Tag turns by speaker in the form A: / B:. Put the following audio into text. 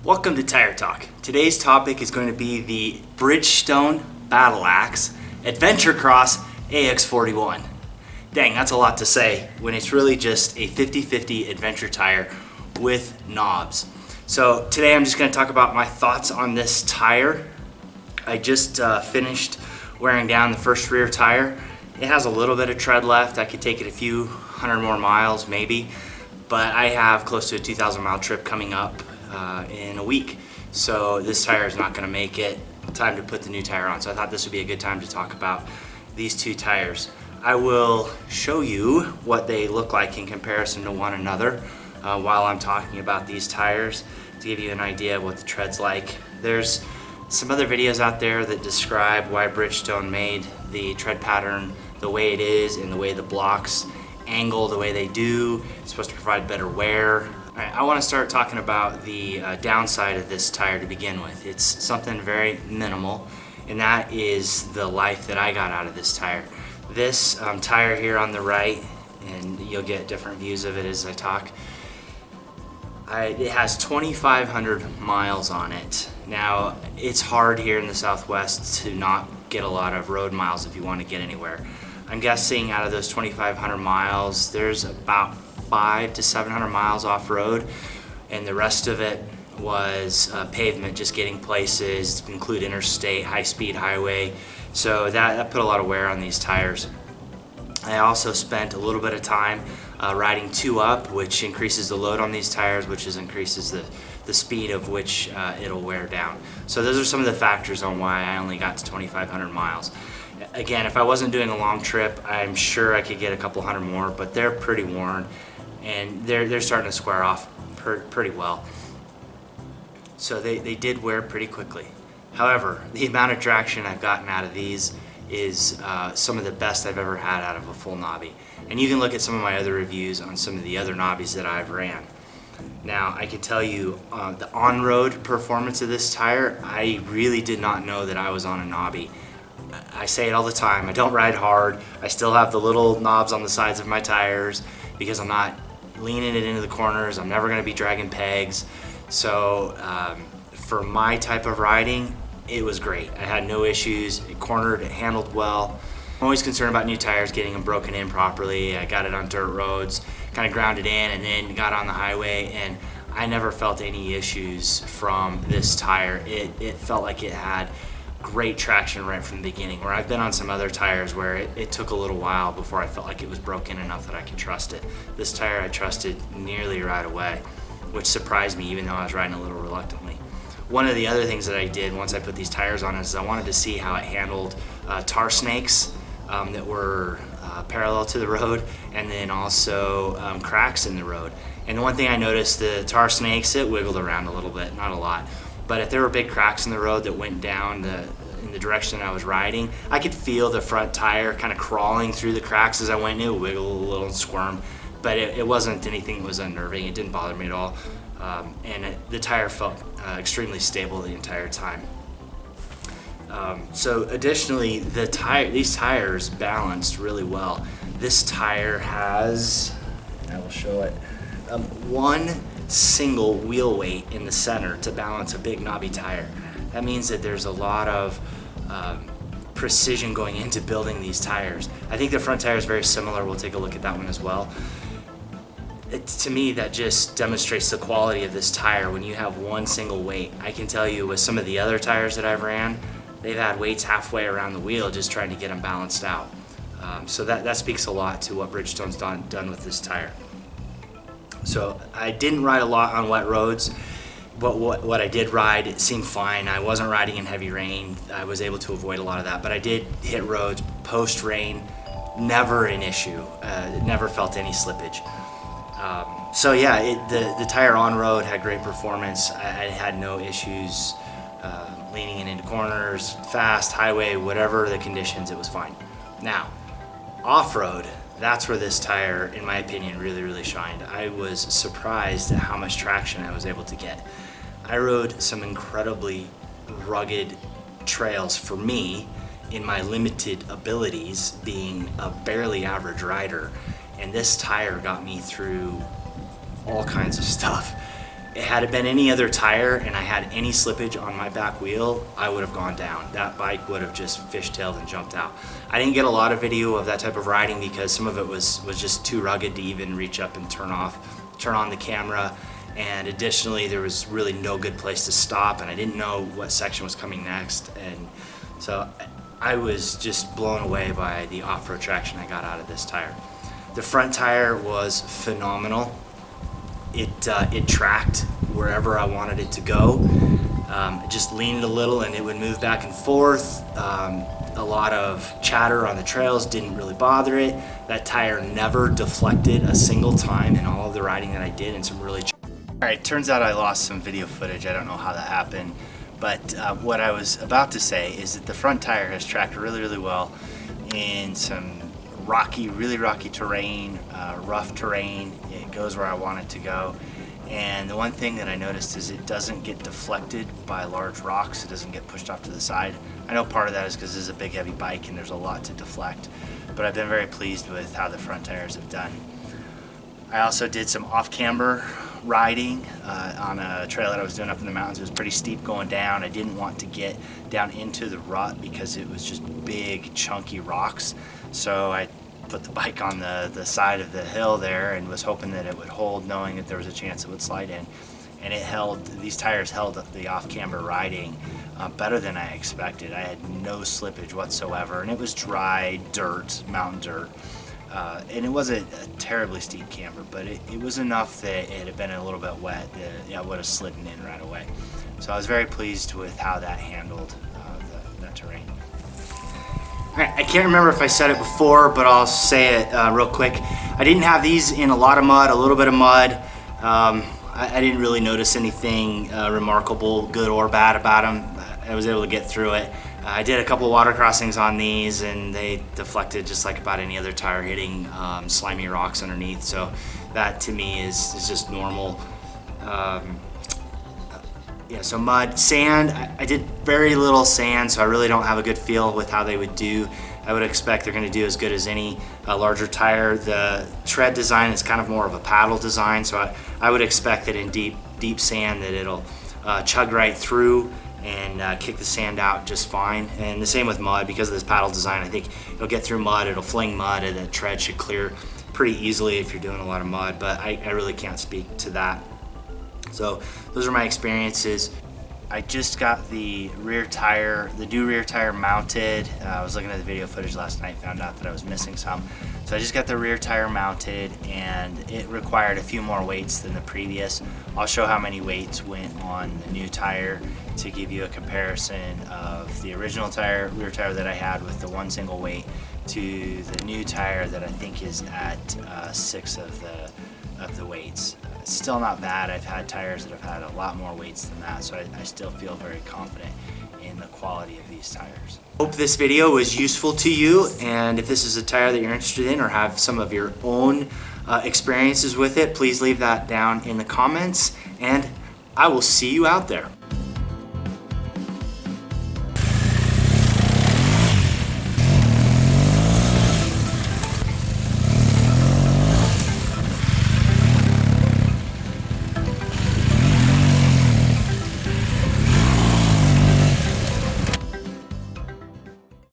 A: Welcome to Tire Talk. Today's topic is going to be the Bridgestone Battlax Adventurecross AX41. Dang, that's a lot to say when it's really just a 50-50 adventure tire with knobs. So today I'm just going to talk about my thoughts on this tire. I just finished wearing down the first rear tire. It has a little bit of tread left. I could take it a few hundred more miles maybe, but I have close to a 2,000 mile trip coming up in a week. So this tire is not going to make it. Time to put the new tire on. So I thought this would be a good time to talk about these two tires. I will show you what they look like in comparison to one another while I'm talking about these tires to give you an idea of what the tread's like. There's some other videos out there that describe why Bridgestone made the tread pattern the way it is and the way the blocks angle the way they do. It's supposed to provide better wear. All right, I want to start talking about the downside of this tire to begin with. It's something very minimal, and that is the life that I got out of this tire. This tire here on the right, and you'll get different views of it as I talk, it has 2,500 miles on it. Now, it's hard here in the Southwest to not get a lot of road miles if you want to get anywhere. I'm guessing out of those 2,500 miles, there's about 500 to 700 miles off-road, and the rest of it was pavement, just getting places, include interstate, high-speed highway. So that put a lot of wear on these tires. I also spent a little bit of time riding 2-up, which increases the load on these tires, which increases the speed of which it'll wear down. So those are some of the factors on why I only got to 2,500 miles. Again, if I wasn't doing a long trip, I'm sure I could get a couple hundred more, but they're pretty worn and they're starting to square off pretty well. So they did wear pretty quickly. However, the amount of traction I've gotten out of these is some of the best I've ever had out of a full knobby. And you can look at some of my other reviews on some of the other knobbies that I've ran. Now, I can tell you the on-road performance of this tire, I really did not know that I was on a knobby. I say it all the time, I don't ride hard. I still have the little knobs on the sides of my tires because I'm not leaning it into the corners. I'm never going to be dragging pegs. So for my type of riding, it was great. I had no issues. It cornered, it handled well. I'm always concerned about new tires, getting them broken in properly. I got it on dirt roads, kind of ground it in, and then got on the highway, and I never felt any issues from this tire. It felt like it had great traction right from the beginning, where I've been on some other tires where it took a little while before I felt like it was broken enough that I could trust it. This tire I trusted nearly right away, which surprised me even though I was riding a little reluctantly. One of the other things that I did once I put these tires on is I wanted to see how it handled tar snakes that were parallel to the road, and then also cracks in the road. And the one thing I noticed, the tar snakes, it wiggled around a little bit, not a lot. But if there were big cracks in the road that went down in the direction I was riding, I could feel the front tire kind of crawling through the cracks as I went. It would wiggle a little and squirm, but it wasn't anything that was unnerving. It didn't bother me at all. The tire felt extremely stable the entire time. So additionally, these tires balanced really well. This tire has, I will show it, one single wheel weight in the center to balance a big knobby tire. That means that there's a lot of precision going into building these tires. I think the front tire is very similar. We'll take a look at that one as well. To me, that just demonstrates the quality of this tire when you have one single weight. I can tell you with some of the other tires that I've ran, they've had weights halfway around the wheel just trying to get them balanced out. So that speaks a lot to what Bridgestone's done with this tire. So I didn't ride a lot on wet roads, but what I did ride, it seemed fine. I wasn't riding in heavy rain. I was able to avoid a lot of that, but I did hit roads post-rain, never an issue. Never felt any slippage. So yeah, the tire on road had great performance. I had no issues leaning it into corners, fast, highway, whatever the conditions, it was fine. Now, off-road, that's where this tire, in my opinion, really shined. I was surprised at how much traction I was able to get. I rode some incredibly rugged trails for me in my limited abilities, being a barely average rider, and this tire got me through all kinds of stuff. Had it been any other tire and I had any slippage on my back wheel, I would have gone down. That bike would have just fishtailed and jumped out. I didn't get a lot of video of that type of riding because some of it was just too rugged to even reach up and turn on the camera. And additionally, there was really no good place to stop, and I didn't know what section was coming next. And so I was just blown away by the off-road traction I got out of this tire. The front tire was phenomenal. It tracked wherever I wanted it to go. It just leaned a little and it would move back and forth. A lot of chatter on the trails didn't really bother it. That tire never deflected a single time in all of the riding that I did, and some really... Alright, turns out I lost some video footage. I don't know how that happened, but what I was about to say is that the front tire has tracked really, really well in some rocky, really rocky terrain, rough terrain. It goes where I want it to go. And the one thing that I noticed is it doesn't get deflected by large rocks. It doesn't get pushed off to the side. I know part of that is because this is a big heavy bike and there's a lot to deflect, but I've been very pleased with how the front tires have done. I also did some off-camber riding on a trail that I was doing up in the mountains. It was pretty steep going down. I didn't want to get down into the rut because it was just big, chunky rocks. So I put the bike on the side of the hill there and was hoping that it would hold, knowing that there was a chance it would slide in. And it held, these tires held the off-camber riding better than I expected. I had no slippage whatsoever, and it was dry dirt, mountain dirt. And it wasn't a terribly steep camber, but it was enough that it had been a little bit wet that I would have slidden in right away. So I was very pleased with how that handled the terrain. Alright, I can't remember if I said it before, but I'll say it real quick. I didn't have these in a lot of mud, a little bit of mud. I didn't really notice anything remarkable, good or bad about them. I was able to get through it. I did a couple water crossings on these and they deflected just like about any other tire, hitting slimy rocks underneath. So that to me is just normal. Yeah, so mud, sand, I did very little sand, so I really don't have a good feel with how they would do. I would expect they're going to do as good as any larger tire. The tread design is kind of more of a paddle design, so I would expect that in deep sand that it'll chug right through and kick the sand out just fine. And the same with mud, because of this paddle design. I think it'll get through mud, it'll fling mud, and the tread should clear pretty easily if you're doing a lot of mud, but I really can't speak to that. So those are my experiences. I just got the rear tire, the new rear tire mounted. I was looking at the video footage last night, found out that I was missing some. So I just got the rear tire mounted, and it required a few more weights than the previous. I'll show how many weights went on the new tire to give you a comparison of the original tire, rear tire that I had with the one single weight to the new tire that I think is at 6 of the weights. It's still not bad. I've had tires that have had a lot more weights than that, so I still feel very confident in the quality of these tires. Hope this video was useful to you, and if this is a tire that you're interested in or have some of your own experiences with it, please leave that down in the comments, and I will see you out there.